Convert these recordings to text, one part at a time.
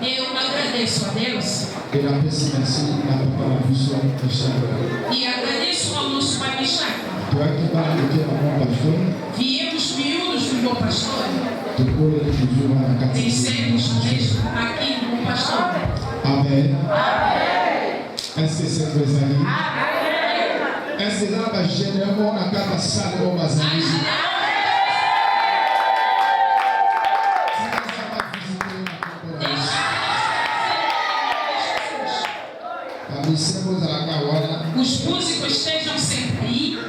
Eu agradeço a Deus. E agradeço ao nosso Pai Michel. Viemos miúdos do meu pastor. Dissemos mesmo aqui no pastor. Amen. Est-ce que c'est vrai, amis? Est-ce que là, bah, généralement, on a qu'à passer à l'eau, bah, ça os músicos estejam sempre aí.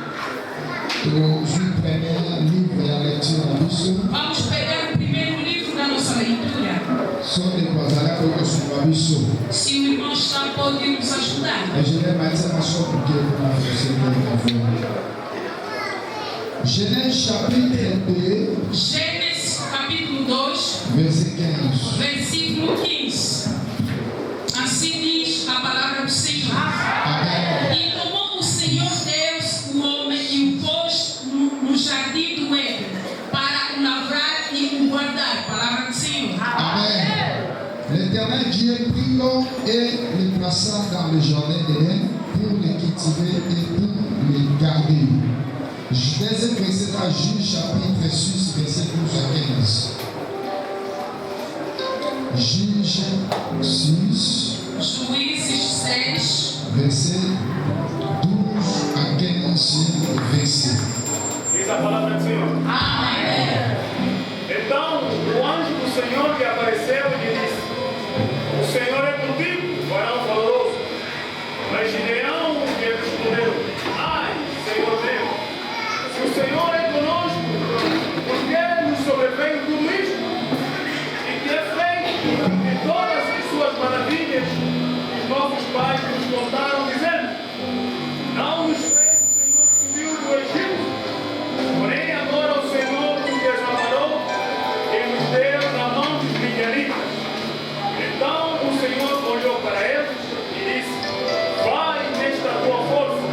Vamos pegar o primeiro livro da nossa leitura. Se o irmão está, pode nos ajudar. Gênesis chapitre 2. Gênesis capítulo 2, versículo 15. Assim diz a palavra do Senhor. E tomou o Senhor Deus o homem e o pôs no jardim do Éden para o lavrar e o guardar. Palavra do Senhor. Amen. L'Éternel Dieu prit l'homme et le plaça dans le jardin d'Éden pour le cultiver et pour le garder. Deuxième verset dans Juge chapitre 6, verset 12 à 15. Juge 6. Juízes 6. Verset 12 a 15 verset. Diz a palavra do Senhor. Amém. Então o anjo do Senhor lhe apareceu e lhe disse: O Senhor é contigo, varão valoroso. Mas Gideão lhe respondeu: Ai, Senhor meu, se o Senhor é conosco, por que nos sobrevém tudo isto? E que é feito de todas as suas maravilhas que os nossos pais nos contaram, dizendo: Não nos fez o Senhor subiu do Egito, porém agora o Senhor nos desamparou e nos deu na mão dos midianitas. Então o Senhor olhou para eles e disse: Vai nesta tua força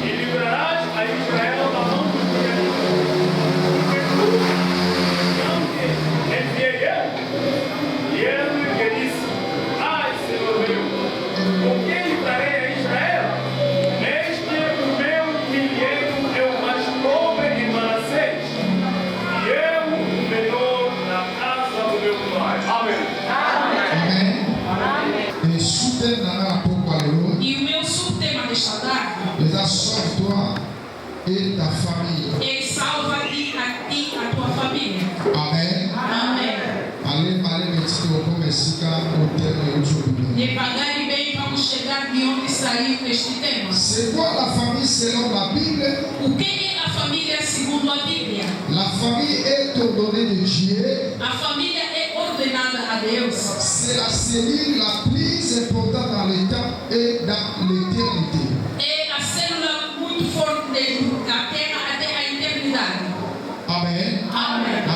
e livrarás a Israel da mão dos midianitas. Porque tu não te enviei eu. E ele lhe disse: Ai, Senhor meu, com quem livrarei a Israel? Eis que o meu milheiro é o mais pobre em Manassés, e eu o menor na casa do meu pai. Amém. Amen. Et soutien dans la pourquoi le E o meu subtema desta tarde les sauve-toi et ta famille. é salva-te a ti e a tua família. Amen. Amém. Allez, mettez au Mexica au terme aujourd'hui. Devagar e bem vamos chegar de onde saiu este tema. C'est quoi la famille selon la Bible? O que é a família segundo a Bíblia? La famille est ordonnée de Dieu. A família é ordenada a Deus. C'est la cellule la plus importante dans le temps et dans l'éternité. É a célula muito forte da terra até a eternidade. Amen. Amém.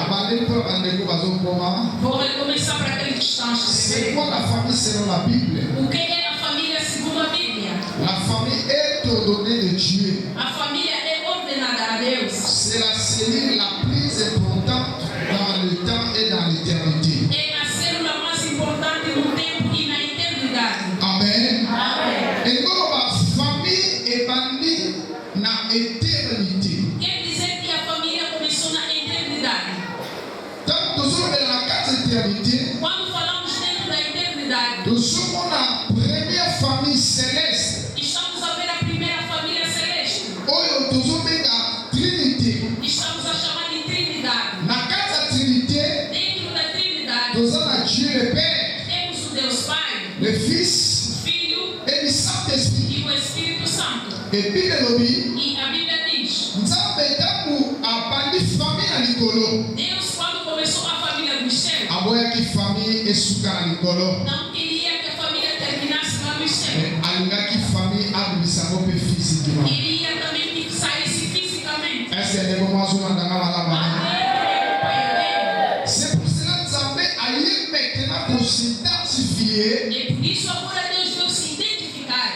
Vou recomeçar para aqueles que estão C'est quoi la famille selon la Bible? O que é a família segundo a Bíblia? La famille est ordonnée de Dieu. A família é ordenada a Deus. C'est la cellule la plus importante dans le temps et dans l'éternité. É a célula mais importante no tempo e na eternidade. Amen. Amém. Et comme la famille est bandie dans l'éternité. Quer dizer que a família começou na eternidade. Tant que nous sommes dans la carte l'éternité, quando falamos dentro da eternidade, nous sommes la première famille céleste. estamos a ver a primeira família celeste. Oyo tozobenga Trinité. Estamos a chamar de Trindade. Na casa Trinité, Dentro da Trindade, nous avons Dieu le Père, temos o Deus Pai, le Fils o Filho et le Saint-Esprit. e o Espírito Santo. Et puis le lobby, E a Bíblia diz, nous avons tango abandi famille na likolo. Deus, quando começou a família dos céus, Aboya ki famille esuka na likolo. não queria que a família terminasse lá nos céus. Alinga ki famille abimisa mo pe physiquement. Queria também que saísse fisicamente. Est-ce que les moments où on a malama? Até C'est pour cela que Zambé a eu maintenant pour s'identifier e por isso agora Deus veio se identificar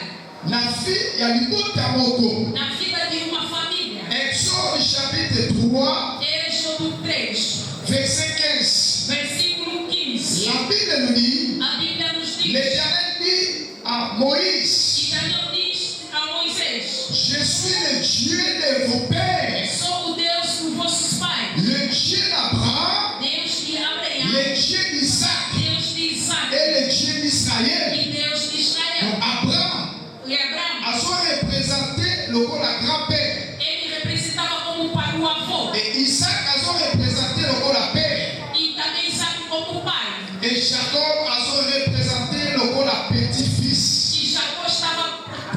la fille ya libota moko. na vida de uma família. Exode chapitre 3, Êxodo 3, verset 15. versículo 15. La Bible nous dit, A Bíblia nos diz, l'Éternel dit à Moïse, e Daniel diz a Moisés, je suis le Dieu de vos pères, sou o Deus dos vossos pais, le Dieu d'Abraham, Deus de Abraão, le Dieu d'Isaac Deus de Isaac et le Dieu d'Israël. e Deus de Israel. Donc Abraham E Abraão, a soit représenté le rôle de grand-père. ele representava como pai o avô, Et Isaac a soit représenté le rôle de père. e também Isaac como pai. Et Jacob a soit représenté le rôle de petit-fils. E Jacó estava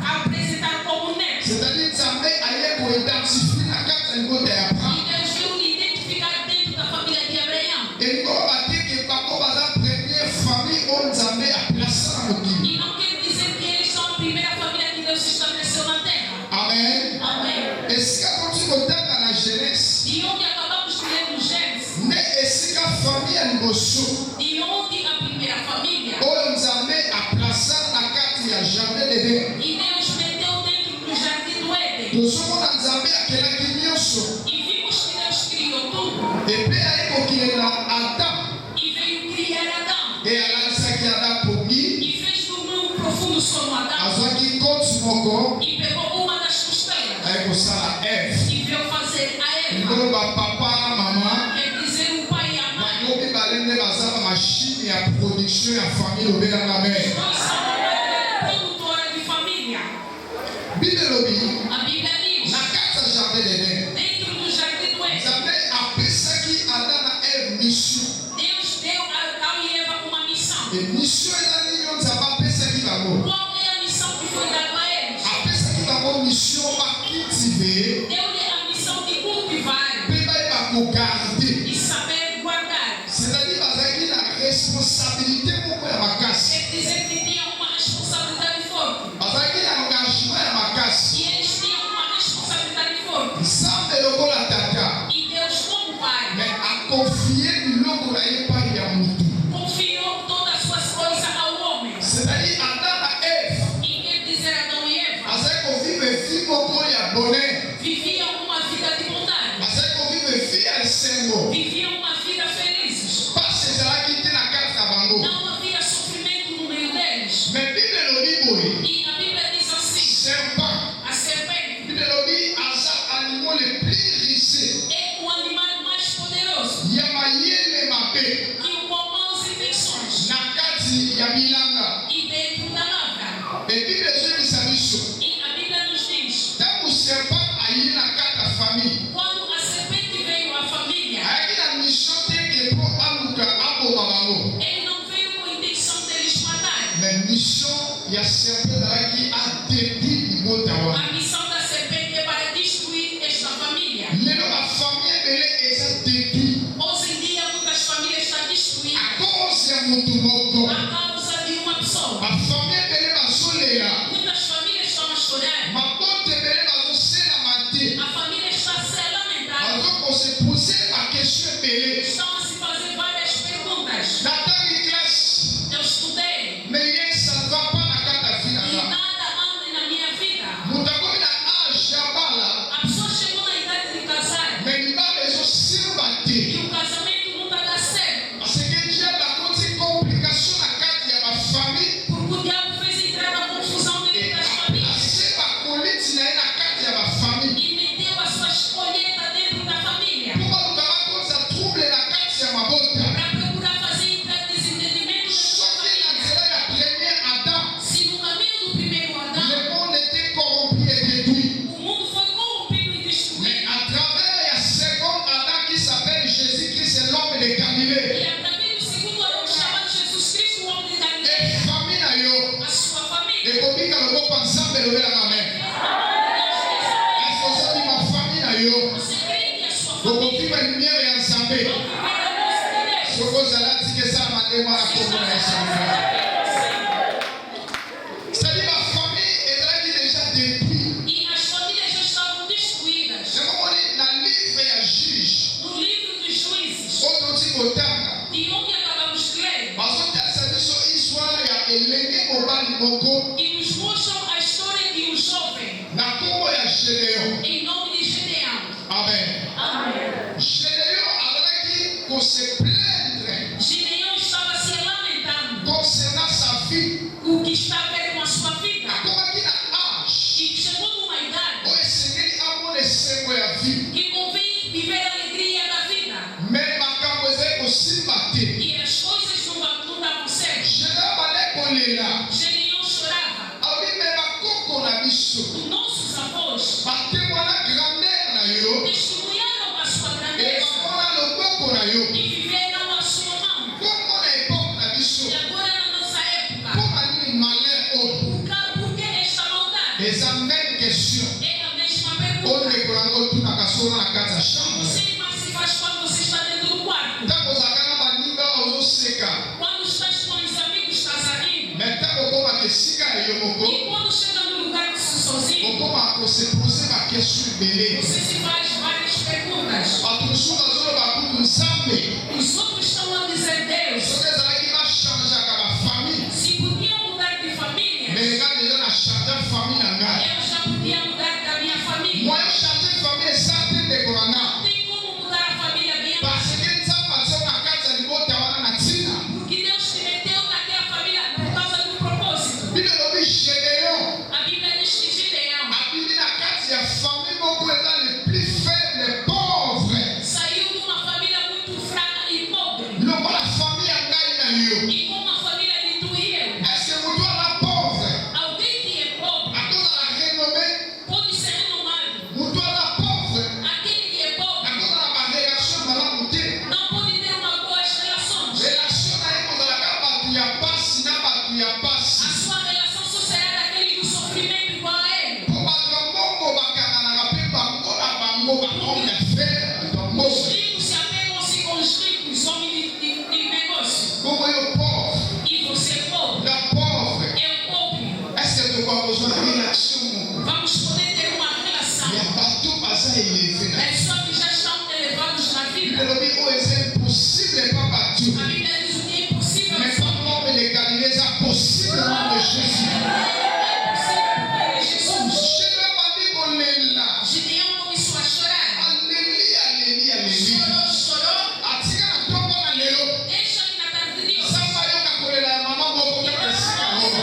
apresentado como neto. C'est-à-dire que Zambé a eu identifié la carte de côté d'Abraham. E Deus viu lhe identificar dentro da família de Abraão. Et nous avons dit que Papa va la première famille où Zambé a placé dans le monde. E não quer dizer que eles são a primeira família que Deus estabeleceu na terra. Amen. Amém. Et si on continue dans la Genèse, De onde acabamos de ler no Gênesis, mais est-ce que la famille a une notion? de onde a primeira família, Où Zambé a placé la carte, il n'y a jamais d'Éden. e Deus meteu dentro do jardim do Éden. Nous sommes dans Zambé à quel âge il y a E vimos que Deus criou tudo. et puis il y a Adam. E veio criar Adão. Et alors ça qui a d'Adam pour lui, E fez dormir um profundo sono à Adão. soit qu'il compte son corps, E pegou uma das costelas. avec ça la Ève. E veio fazer a Il Eva. dit papa, maman, Quer dizer o pai e a mãe. nous avons parlé de la machine et la production et la famille au dans la mer. Nós somos uma produtora de família. Bible lobby, A Bíblia diz, la carte jardin d'Éden. dentro do jardim do Éden, Zambé a appelé ça qui Adam a Ève mission. Deus deu a Adão e Eva uma missão. Et mission est la ligne, ça va appeler ça qui va mort. Qual é a missão que foi dada a eles? Après ça qui va mort, mission va cultiver, Deu-lhe a missão de cultivar puis va garder. e saber guardar. C'est-à-dire qu'il a la responsabilité pour faire ma casse. Quer dizer que tinha uma responsabilidade forte. Qu'il a l'engagement à ma casse. E eles tinham uma responsabilidade forte. Ça fait le rôle à Tata. E Deus, como pai, Mais à confier du lot pour aller par Yamoutou. confiou todas as suas coisas ao homem. C'est-à-dire Adam à Ève. E quer dizer Adão e Eva Qu'on vive vie pour y a bonheur. viviam uma vida de bondade. Qu'on vive vie à Sengo. Viviam uma vida felizes. Parce que c'est là qui était la carte à Bango. Não havia sofrimento no meio deles. Mais Bible le dit, E a Bíblia diz assim: serpent. a serpente Bible le dit, à ça, animal le plus riche. é o animal mais poderoso Yamayele Mapé. que com mãos e infecções Nakati Yamilanga. e dentro da lavra. Et Bible se dit ça mission. E a Bíblia nos diz: Tant que serpent a eu la carte à famille. quando a serpente veio à família, Avec la mission que pour Amuka Abo Mamango. ele não veio com a intenção deles matarem. Mais mission, il y a serpent là qui a dédié du beau tawa. A missão da serpente é para destruir esta família. La famille elle est dédiée. Hoje em dia, muitas famílias estão destruídas À cause de Mutumoko. a causa de uma pessoa. Ma famille elle va soler là. Muitas famílias estão a chorar. Ma bonne elle va se lamenter. A família está a se lamentar. Alors qu'on se poser la question elle. Estão a se fazer várias perguntas. Dans ta classe, Eu estudei mais rien ça ne va pas la carte à e finale. nada anda na minha vida. Mutako na âge à bala. A pessoa chegou na idade de casar Mais il va les surbatter. e o casamento não está dando certo. Parce que Dieu a connu complication à carte de ma famille. Porque o diabo fez entrar na confusão dentro das famílias. C'est pas collé C'est-à-dire la famille est déjà détruite. E as famílias já estavam destruídas. Je me dis, la livre et juge. No livro dos Juízes, Autre type de terme. de onde acabamos de ler, Parce que c'est une histoire, il y a Eleni Obali Moko. e nos mostram a história de jovem Na Congo, il y a Gédéon. em nome de Gedeão. Amen. Amém. Gédéon avait dit qu'on se plaindre Gideão estava se lamentando concernant sa vie. o que está a ver com a sua vida. Como aqui na âge, E chegou numa idade o Senhor amoleceu a vida. que convém viver a alegria da vida. Mais ma capoeira aussi battait. E as coisas não davam certo. Gédéon balait qu'on est là. Gedeão chorava. Abi me bakoko na biso. Nossos avós Batez-moi la grand-mère na yo. testemunharam a sua Et grandeza bakona loboko na yo. e viveram a sua mão. Como na époque na biso. E agora na nossa época, Pour ani malheur o. por que esta maldade? Esa même question. É a mesma On pergunta. ne kolango tuna kasona na kati ya chambre. Você mas se faz quando você está dentro do quarto. Ntango ozalaka na baninga ozoseka. Quando estás com os amigos, estás rindo. Mais ntango okomaka esika ya yo moko. E quando chega no lugar sozinho, Okomaka kosepose bakestion ebele. você se faz várias perguntas. Bato mosusu bazoloba kutu nzambe. Os outros estão a dizer Deus, Soki ezalaki bachangeaka bafamille. se podia mudar de família, Mais nga deja na change famille na ngai. eu já podia mudar da minha família. Moyen changer famille eza te ndeko na nga. Não tem como mudar a família minha, Parce que nzambe atia na kati ya libota wana na ntina. porque Deus te meteu naquela família por causa do propósito. Bino elobi Gédéon A Bíblia diz que Gideão abimi na kati ya famille moko eza le plus faible, le pauvre. saiu de uma família muito fraca e pobre. Lokola famille ya ngai na yo. E como a família de tu e eu, Est-ce que moto aza pauvre alguém que é pobre akozala renommé? pode ser renomado. Moto aza pauvre Aquele que é pobre akozala barelation malamu te. não pode ter uma boas relações. Relation na ye kozalaka bato ya pasi na bato ya A pasi. sua relação só será daquele do sofrimento igual a ele. Po bato ya mbongo bakanganaka mpe bango na bango bahomme d'affaires bato ya Os mbongo. ricos se apegam-se com os ricos, homens de negócio. Bongo yo pauvre E você é pobre. na pauvre. Eu pobre. Est-ce que tokoka kozwa relation moko? Vamos poder ter uma relação. Ya bato baza eleve na Pessoas que já estão elevados na vida. elobi oyo eza impossible epa bato. A Bíblia diz o que é impossível. Mais pas l'homme de Galilée, eza possible au nom de Jésus. Gédéon bandi kolela. Gideão começou a chorar. Aleli, aleli, aleli. Chorou. Atika na ntongo na lelo. Deixa ele na tarde de Deus. Samba yoka kolela ya mama moko kaka esika moko.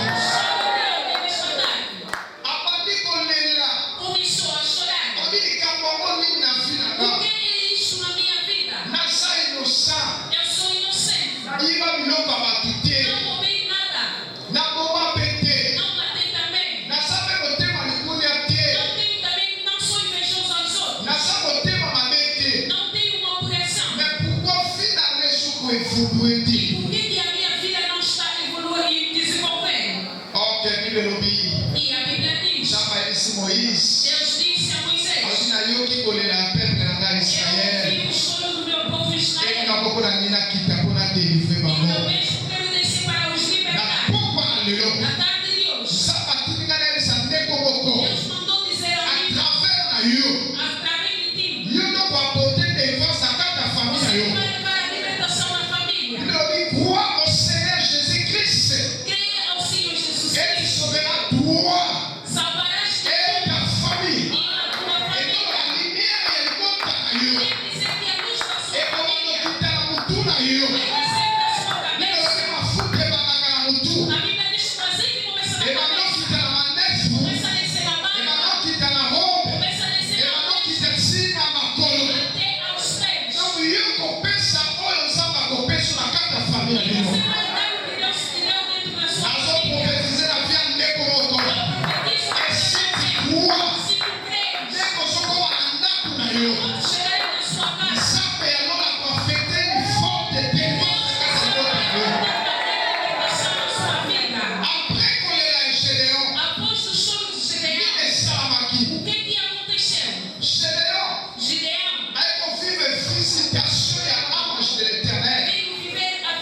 Abandi kolela. Começou a chorar. Obi likambo yango nini na vi na Por nga? que isso na minha vida? Naza innocent. Eu sou inocente. Yiba biloko ya bato te. Não roubei nada. Naboma mpe te. Não matei também. Naza mpe motema likulia te. Não tenho também, não sou invejoso aos outros. Naza motema mabe te. Não tenho uma apuração. Mais pourquoi finalement suku evolué te? Por que a minha vida não está evoluindo e desenvolvendo? Ok, Bible elobi. E a Bíblia diz, Nzambe ayebisi Moïse. Deus disse a Moisés, Alobi nayoki kolela ya peuple na ngai eu Israel. ouvi o choro do meu povo Israel. Elinga moko na ngai nakita mpo nadélivre Então bango. mesmo quero descer para os Na libertar. pokwa na lelo. Na tarde de hoje, Nzambe atindi ngai nayebisa ndeko moko. Deus mandou dizer a À mim, travers na yo. através de ti, Yo ndoko aporter délivrance na kati ya famille na você yo. vai levar a libertação na família. Bible elobi crois au Seigneur Jésus-Christ. Creia ao Senhor Jesus Et il Cristo. sauvera toi Salvarás tu et ta famille. e a tua Et donc família. la lumière elikota na yo. Quer dizer que a luz da sua Et família okolokita na mutu na yo. vai descer da sua Bible cabeça. elobi mafuta ebandaka na mutu. A Bíblia diz que o azeite começa na cabeça, Ebandokita na mandefu. começa a descer na barba, Ebandokita na robe. começa a descer na mão, Ebandokita ntina makolo. até aos pés. Donc yo kopesa oyo nzambe akopesa na kati ya famille E na bino. você vai dar o que Deus te deu dentro da sua família. Nazoprofetize na vie ya ndeko moko. Eu profetizo que Esi você tikua. se tu crês, Ndeko sokoma na ndako na yo. quando chegar na sua casa, Nzambe yango akoafekte une forte délivrance na kati ya ndako na yo. libertação na sua vida. Après kolela ya Gédéon, Após o choro de Gideão, esalamaki. o que aconteceu? Gédéon Gideão ayekovivre frustration ya ange de l'Éternel. veio viver a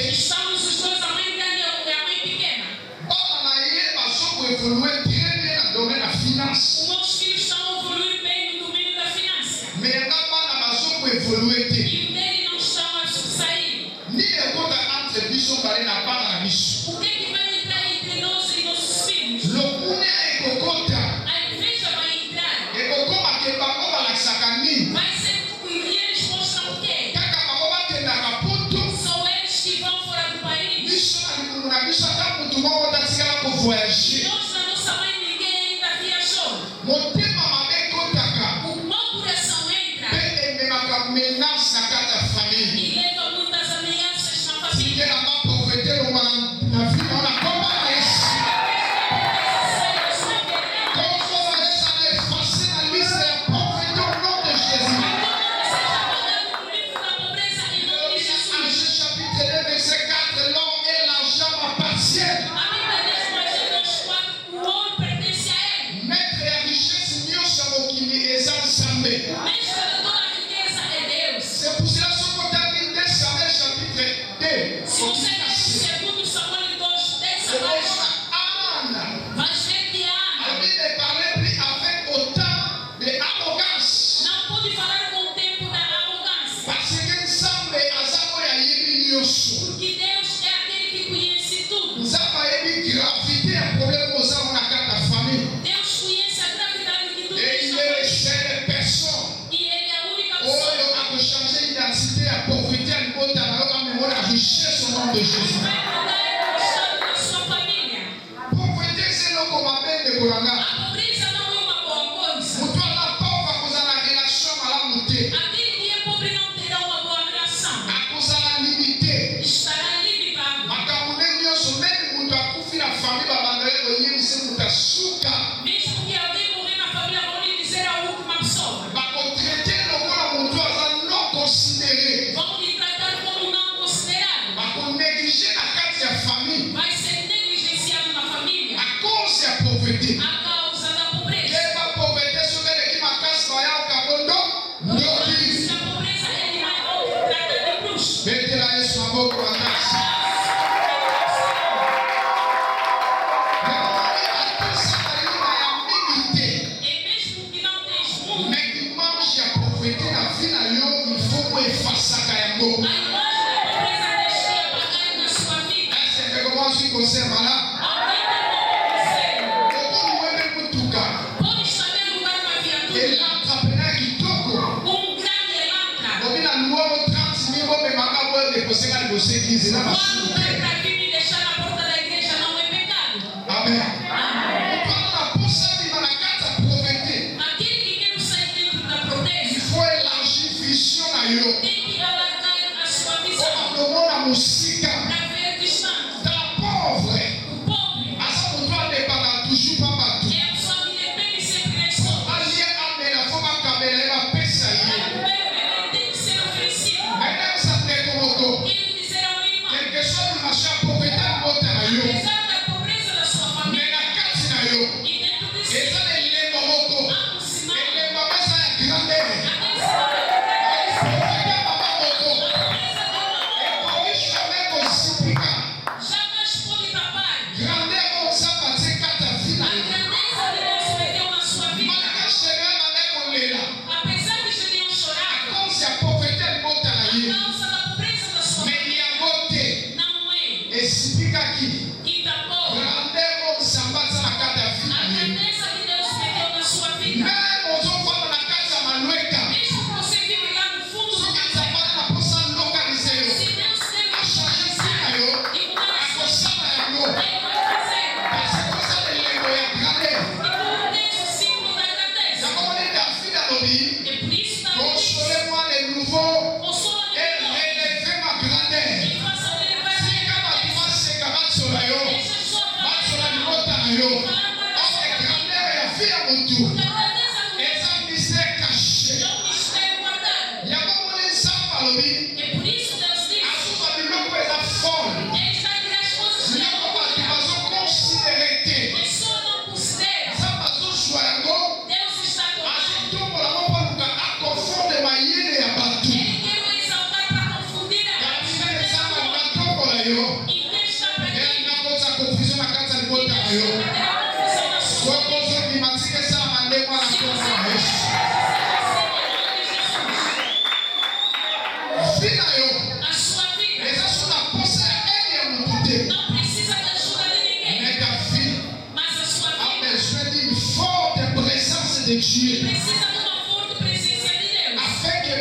Estamos os dois, a mãe grande e a mãe pequena. Os meus filhos estão a evoluir bem no domínio da finança. E o dele não estão a sair. O que vai entrar entre nós e nossos filhos? A inveja vai entrar. Vai ser e eles mostram o quê? São eles que vão fora do país. Nós, na nossa mãe, ninguém ainda viajou. O mau coração entra e leva muitas ameaças na família. Se você ler o segundo Samuel 2:10 abaixo, vai ver que Ana não pôde falar com o tempo da arrogância. Porque Deus é aquele que conhece tudo. Deus conhece a gravidade que tudo está. E Ele é a única pessoa. De Jésus. Vai mudar o estado da sua família. A pobreza não é uma boa coisa. Aquele que é pobre não terá uma boa relação. Estará limitado. Mesmo que alguém morrer na família, vão lhe dizer a última pessoa. Vão lhe tratar como não considerado. Vai ser negligenciado na família. A causa da pobreza. Se a pobreza é demais, vão tratar de bruxo. E mesmo que não tens muito, a imagem da pobreza deixe apagar na sua vida. Alguém tem um conselho. Pode saber alugar uma viatura. Um grande elantra. Quando vai para vir e deixar na porta da igreja não é pecado. Amen. Aquele que quer sair dentro da pobreza tem que alargar a sua visão para ver distante. O pobre é a pessoa que depende sempre das outras. Ele tem que ser oferecido. Ele dizer ao irmão, apesar da pobreza da sua família, e dentro disso há um sinal. Jamais pode tapar a grandeza de Deus meteu na sua vida. Apesar de Gedeão chorar, a causa da pobreza da sua família não é que tapou a grandeza que Deus meteu na sua vida. Mesmo que você vive lá no fundo do café, se Deus tem uma chance e mudar a sua vida, Ele vai fazer. E tudo tem esse símbolo da grandeza. É por isso que Davi diz, consola-me de novo e faça elevar a minha cabeça. Deixa sua família falar mal da sua família. Porque a grandeza do Deus é um mistério guardado. É por isso Deus diz, Ele está entre as coisas que a pessoa não considera. Deus está tomando. Ele quer o exaltar para confundir a grandeza. yo. E quem está para E ti? na coisa confusão na casa de bota Deus yo. vai ter a confusão na Sua sua vida. coisa que matica essa mandei para Se a você coisa mais. seja assim, em nome de Jesus. Vida yo. A sua vida Essa sua poça ele é muito tempo. não precisa da ajuda de ninguém. Nega filho. Mas a sua A vida besoin d'une forte présence de Dieu. precisa de uma forte presença de Deus. Afin que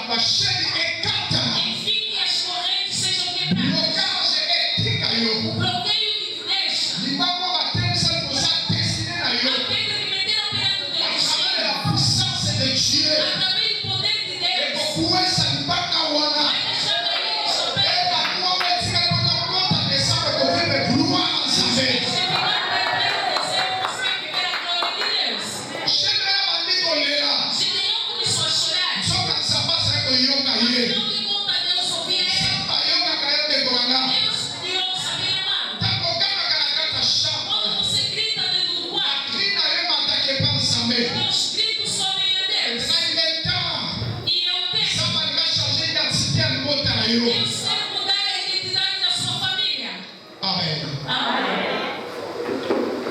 ma chaîne écarte. Enfim, que as correntes sejam Le quebradas. blocage éthique yo. O bloqueio que te deixa, Limamo batendo essa coisa destinée na yo. a pedra que meteram perante o teu À travers destino, la puissance de Dieu. através do poder de Et Deus, pour essa libaka wana. vai deixar cair esta Et pedra. la moi metika kwa conta de ça que vous me gloire en sa vie. Este final vai acontecer com você viver a glória de Deus. J'aimerais bandiko lela. Gideão começou a chorar. Soka samba sa ko yoka ye. Não deu conta a Deus ouvir ele. Samba yoka ka yo de koranga. Deus deu saber amar. Tako kana kana kata shamba. Quando você grita dentro do quarto, Akrina yo matake pa nsambe. meus gritos sobem a Deus. Na inventar. E eu penso, Samba lika changer d'identité à mota na yo. Deus deve mudar a identidade da sua família. Amen. Amém.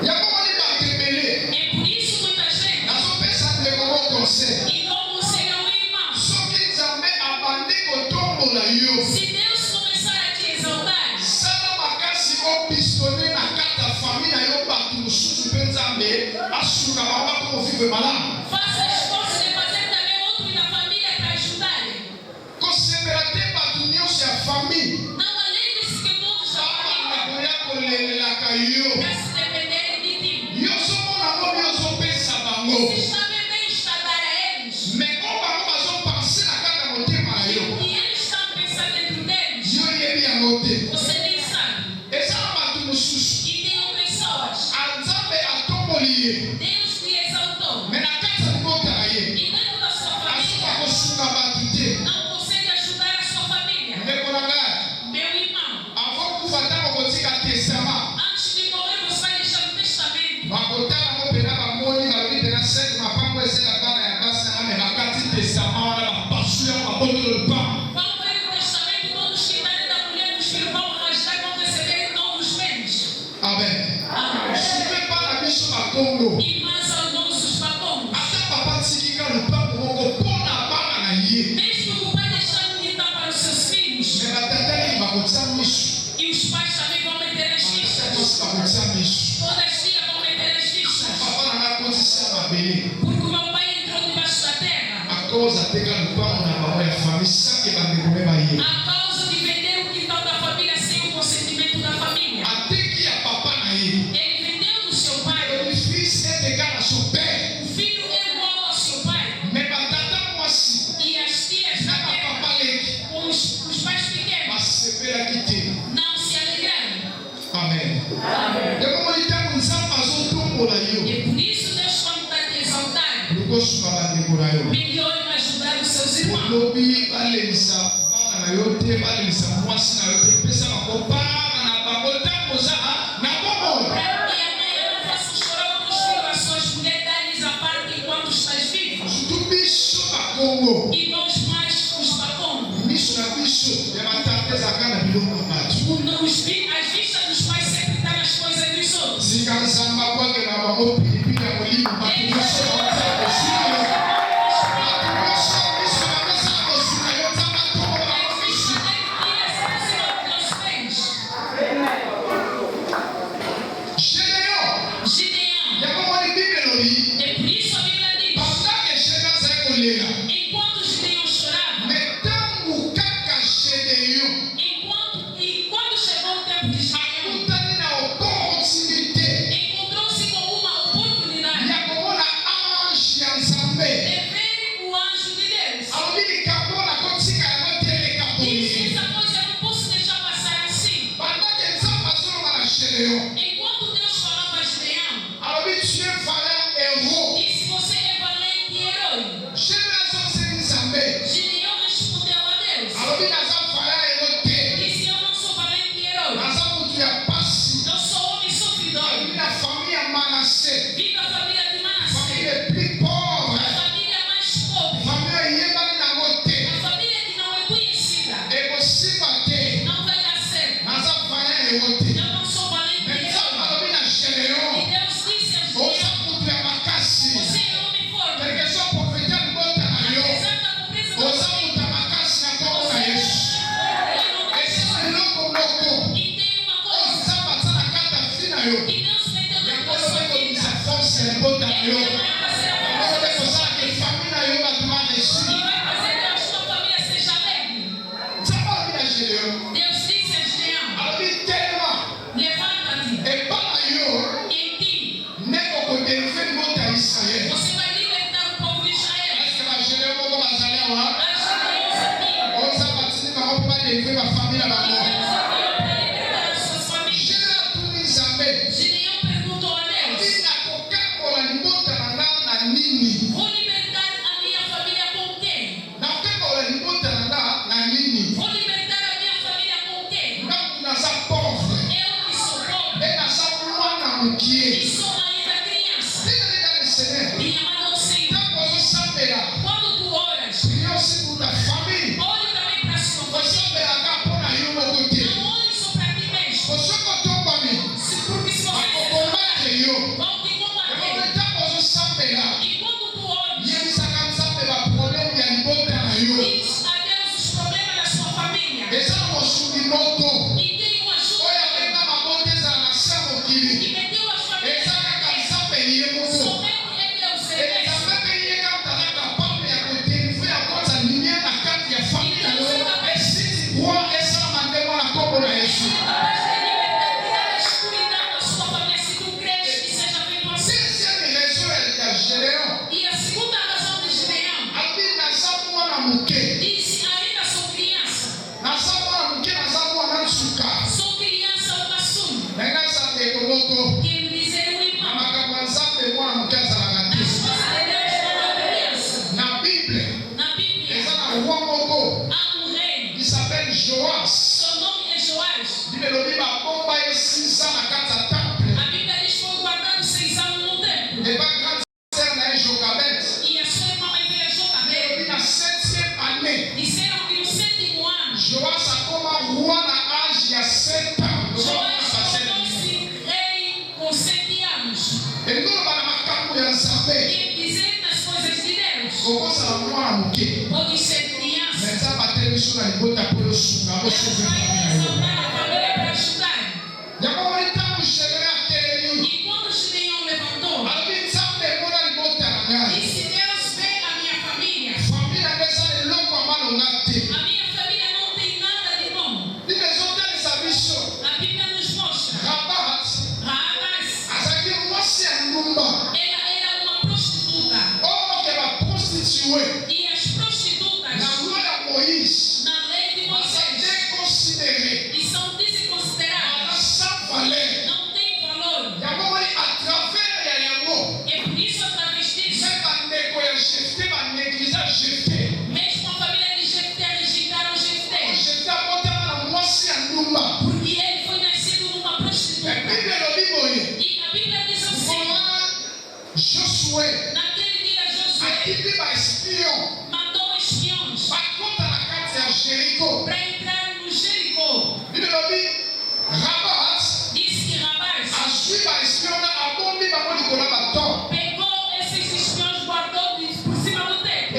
Yako mali ba kebele. É por isso muita gente, Nazo pesa ndeko mo conseil. e como o Senhor irmão, Soki nzambe abandi kotombola yo. se Deus começar a te exaltar, Sala makasi opistone na kata famille na yo bato mosusu mpe nzambe asuka bango mpo vivre malamu. faça esforço de fazer também outro na família para ajudarem. Kosepela te bato nyonso ya famille Não alegre-se que todos da família, babanda koya kolelelaka yo. para se dependerem de ti. Yo ozomona ngo yo ozopesa bango. Se está bem está dar a eles, Me o bango bazopense na kata motema na yo. e eles estão pensando dentro deles, Yo yebi yango te. você nem sabe. Eza na bato mosusu E tem pessoas, nzambe atomboli ye. Deus te exaltou, Me na kati ya libota na ye e dentro da sua azoka família, kosunga bato te. não consegue ajudar a sua família. Ndeko na ngai Meu irmão, avant kufa ntango kotika testament antes de morrer você vai deixar um testamento. bakotala ngo mpena bamoni balobi mpena sete mapango esala bana ya basi nanga me bakati testament wana bapasu yango babotolo lupango. Vão ver o testamento, todos que darem da mulher dos filhos vão arrastar e vão receber novos bens. Amen. Amém. Supe bana biso bakongo Irmãs aos nossos babons, ata papa tikika lupango moko mpona bana na ye mesmo que o pai deixar de dar para os seus filhos, me batatali bakotia miso e os pais também vão meter as fichas, batosi bakotia miso todas as tias vão meter as fichas, papa nanga akotisia mabele porque o meu pai entrou debaixo da terra akoza teka lupango na bango ya famille sake bandeko me baye a causa de vender o quintal da família sem o consentimento da família. ateki ya papa na ye Ele vendeu do seu pai, elobi fils est égal à son père o filho é igual ao seu pai, me batata mwasi e as tias na da terra, bapapa leki com os pais pequenos, basepelaki te. não se alegraram. Amen. Ekomoni ntango nzambe azotombola yo E por isso Deus, quando está te exaltando, lokosuka bandeko na yo melhor em ajudar os seus irmãos. olobi balelisa bana na yo te balelisa mwasi na yo te pesa bakopanga na bango ntango oza na bomoi. Para que amanhã não façam chorar os teus filhos, as suas mulheres, dá-lhes a parte enquanto estás vivo. Surtout biso bakongo E nós mais os babons. miso na biso ya batata ezalaka na biloko ya bato As vistas dos pais sempre estão nas coisas dos outros. sika nzambe abwakela bango pilipili ya molimo bato nyonso bakoza kosunga yo bato nyonso ya miso bapesaka kosunga yo nzambe atombola As bango miso. vistas devem vir acima dos teus bens. Gédéon Gideão. yakomoni bible elobi É por isso a Bíblia diz: pendant que Gédéon azali kolela enquanto Gideão chorava, me ntango kaka Gédéon e quando chegou o tempo de Gideão, akutani na opportunité encontrou-se com uma oportunidade ya komona ange ya nzambe de ver o anjo de Deus. alobi likambo nakotika yango te eleka Disse: boye essa coisa eu não posso deixar passar assim. pendant que nzambe azoloba na Gédéon Enquanto Deus falava a Gideão, alobi tu es valant héros disse: você é valente e herói. Gédéon azoseli nzambe Gideão respondeu a Deus: alobi naza valant héros te disse: eu não sou valente e herói. naza mutu ya pasi Eu sou homem sofridor. alobi na famille ya Manassé Viva a família de Manassés, famille les plus pauvres a família mais pobre, famille eyebani nango te a família que não é conhecida. ekosimba te Não vai dar certo. na Eu não sou valente. E Deus disse a Gideão: você é homem forte. Apesar da pobreza da sua vida, e tem uma coisa que Deus meteu dentro da sua vida. Ele vai fazer a força e vai fazer que a sua família seja alegre. Deus disse a Gideão: levanta-te, em ti você vai libertar o povo de Israel. Há Gideões aqui. E Deus enviou para libertar as suas famílias. Gideão perguntou a Deus: vou libertar a minha família com quem? Vou libertar a minha família com quem? Eu que sou pobre e sou ainda criança. Minha amada Senhor, quando tu oras, ore também para a sua família. Não ore só para ti mesmo. Porque se você vão te combater. E quando tu ores, diz a Deus os problemas da sua família. E tem uma ajuda que meteu as famílias somente em Deus. Tirar a escuridão da sua família, se tu crês que seja feito assim. E a segunda razão de Gideão disse: ainda sou criança. Sou criança ou caçula. Quer dizer um irmão. As coisas de Deus não há criança. Na Bíblia, Na Bíblia há um rei. Isabel Joás. Seu nome é Joás. A Bíblia diz que foi guardado 6 anos no templo. E a sua irmã mais velha Jocabede disseram que no 7º ano Joás Joás tornou-se rei com 7 anos. Quer dizer nas coisas de Deus. Pode ser criança. Deus vai restaurar a família para ajudar. E quando Gideão levantou, disse: Deus vê a minha família. A minha família não tem nada de bom. A Bíblia nos mostra. Raabás, ela era uma prostituta. E as prostitutas, na lei de Moisés, e são desconsideradas. Não tem valor. É por isso, através disso, mesmo a família de Jefté rejeitaram Jefté, porque ele foi nascido numa prostituta. E a Bíblia diz assim: naquele dia Josué mandou espiões para entrar no Jericó. Disse que Raabás pegou esses espiões, guardou por cima do teto.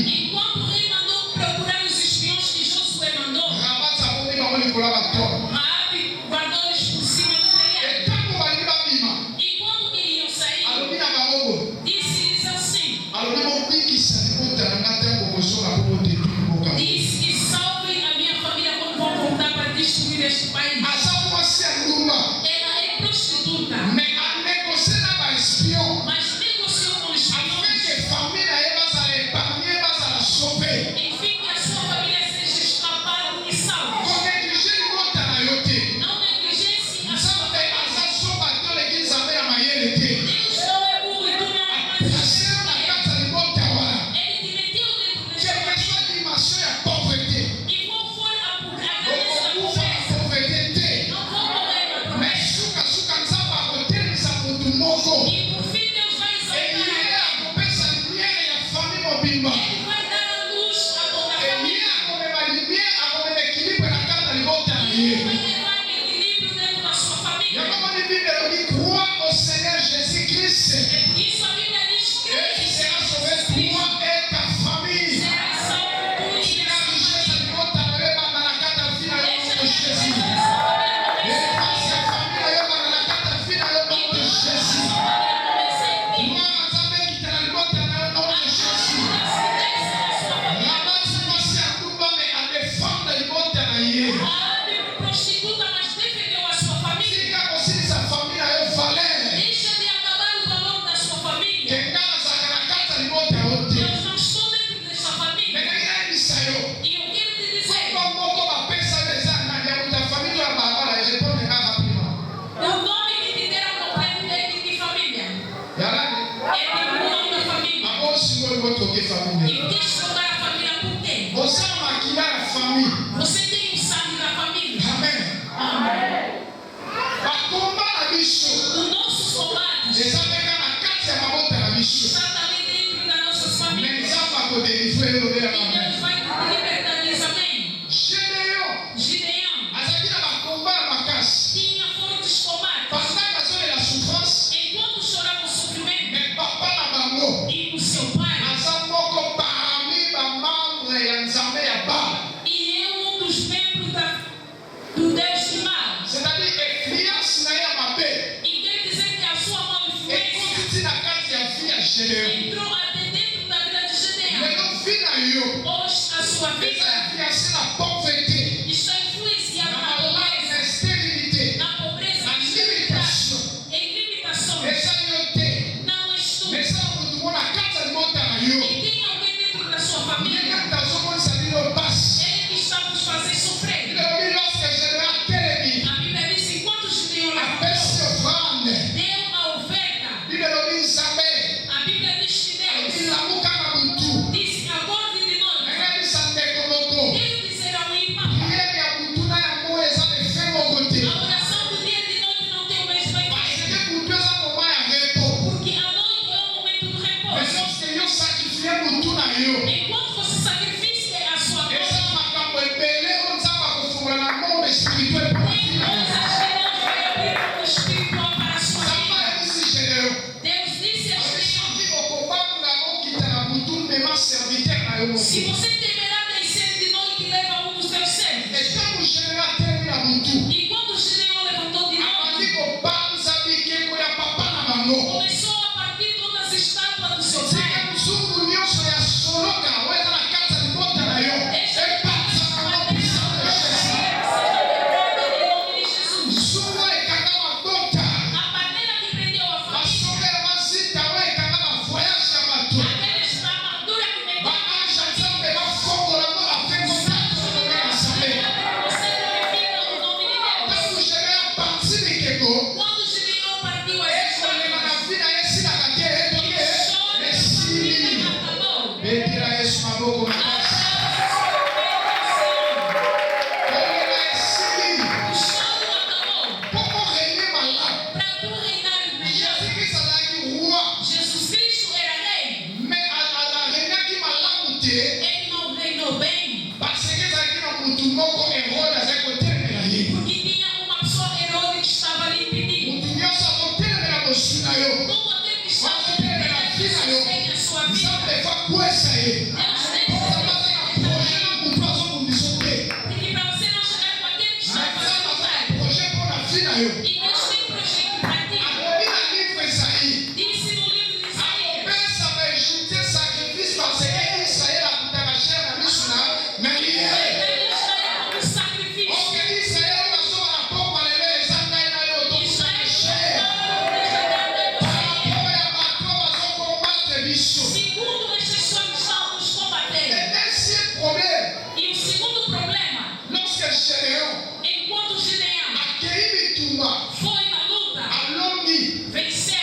Enquanto o rei mandou procurar os espiões que Josué mandou, Raabe guardou eles por cima do telhado. E quando queriam sair, disse-lhes assim: disse que salvem a minha família quando vão voltar para destruir este país. Ela é prostituta, mas negociou com os espiões. Enfim, que a sua família seja escapada e salva. Não negligencie a sua família. Deus não é burro e tu não é mais. Ele te meteu dentro deste Porque tinha uma pessoa Herode que estava ali impedindo. Todo aquele que estava impedindo tem a sua vida. Deus tem que para você não chegar com aquele que está fazendo vontade. E Deus tem projeto para ti. Disse no livro de Isaías. Segundo estas pessoas que estão nos combatendo. E o segundo problema, enquanto Gideão foi na luta, venceu.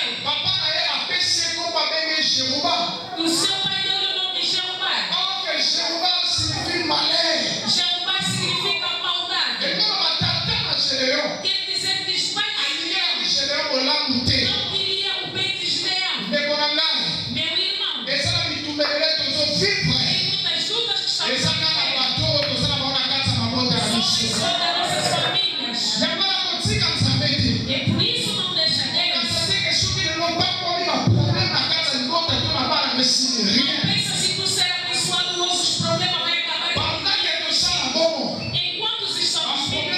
O seu pai deu o nome de Jeová. Jeová significa maldade. Quer dizer que os pais de Gideão não queria o bem de Gideão. Meu irmão, tem muitas lutas que estão só das nossas famílias. E por isso não deixa deles. Não pensa se tu ser abençoado, nossos problemas vai acabar. Enquanto estamos vivos,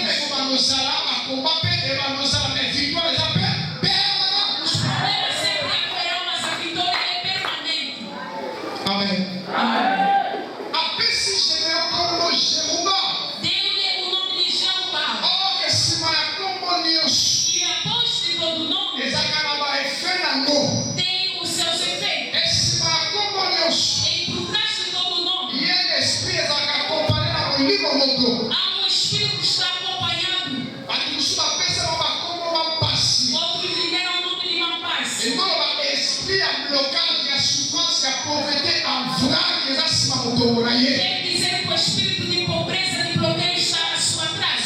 os problemas sempre haverão, mas a vitória é permanente. Amém. Deu-lhe o nome de Jeová. E após de todo nome, tem os seus efeitos. E por trás de todo nome, há um espírito que está acompanhando. Outros lhe deram o nome de Mampasse. Quer dizer que o espírito de pobreza, de bloqueio está à sua atrás.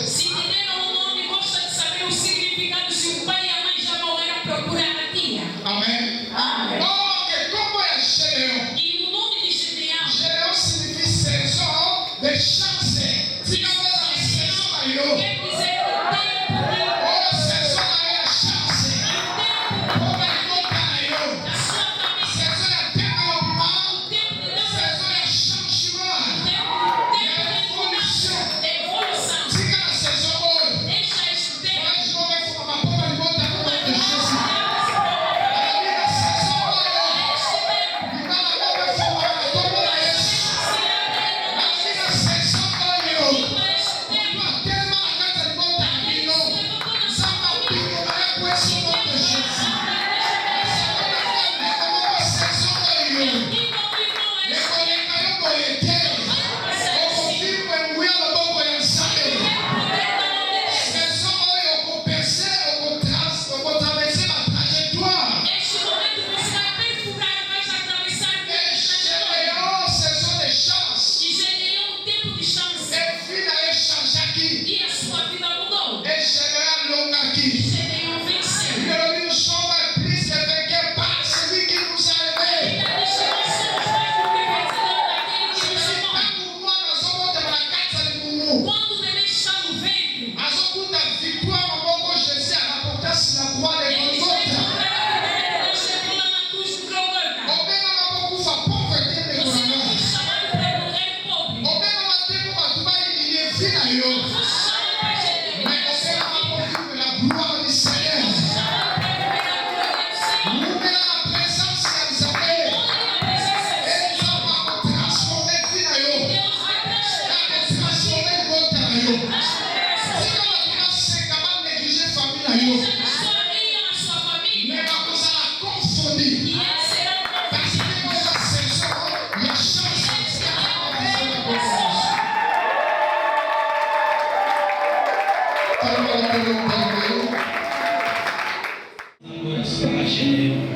Se te deram o nome, gosta de saber o significado se o pai e a mãe já morreram procurando a tia. Amém. E o nome de Gideão de chance. quer dizer o tempo da sua família. O tempo de Deus é de evolução. Deixa este tempo.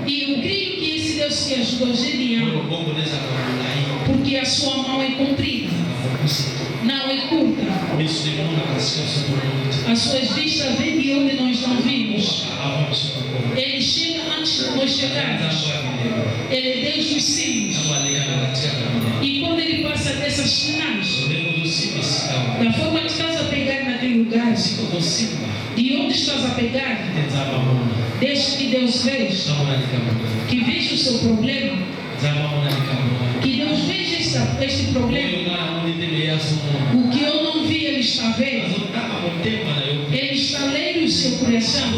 E eu creio que esse Deus que ajudou Gideão, porque a sua mão é comprida, não é curta. As suas vistas vêm de onde nós não vimos. Ele chega antes de nós chegarmos. Ele é Deus dos cimos. E quando ele passa dessas sinais, da forma que estás a pegar naquele lugar, de onde estás a pegar, deixa que Deus veja, que veja o seu problema, que Deus veja este problema. O que eu não vi, Ele está vendo. Ele está lendo o seu coração.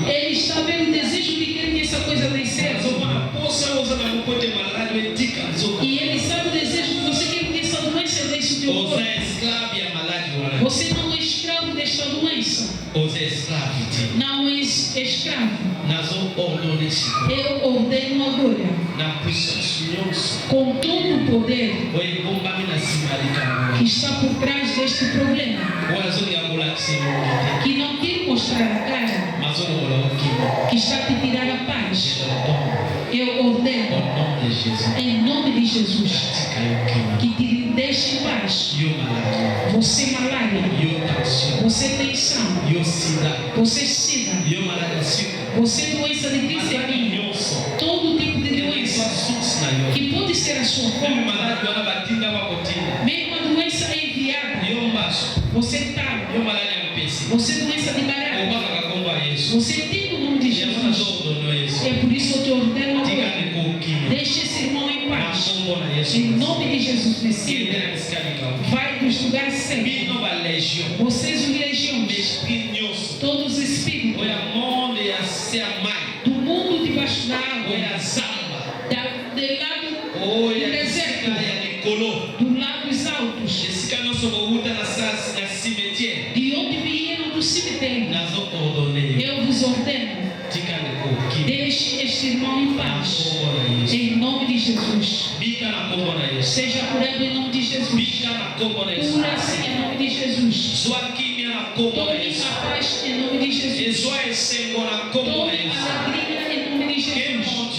Ele está vendo o desejo de querer que essa coisa dê certo. E Ele sabe o desejo que você quer que essa doença deixe o teu corpo. Você não é escravo desta doença. Não é escravo. Eu ordeno agora, com todo o poder que está por trás deste problema, que não quer mostrar a cara, que está a te tirar a paz, eu ordeno, em nome de Jesus, que te deixe em paz. Você malária, você tensão, você sida, você doença de glicemia, todo tipo de doença que pode ser a sua forma, mesmo a doença enviada, você está, você doença de barato, você tem o nome de Jesus. É por isso que eu te ordeno agora, deixe esse irmão em paz, em nome de Jesus Messias. Vai nos lugares certos. Vocês os legiões, todos os espíritos do mundo debaixo da água, do lado do deserto, do lado dos altos, de onde vieram do cemitério, eu vos ordeno, deixe este irmão em paz, em nome de Jesus. Seja curado em nome de Jesus. Cura-se em nome de Jesus. Tome a paz em nome de Jesus. Tome a alegria em nome de Jesus.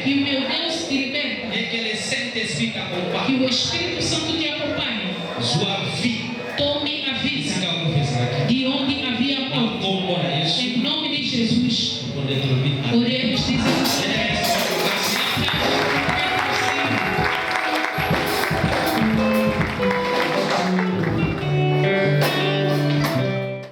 Que o meu Deus te liberta. Que o Espírito Santo te acompanhe. Tome a vida de onde havia morte. Em nome de Jesus. Oremos.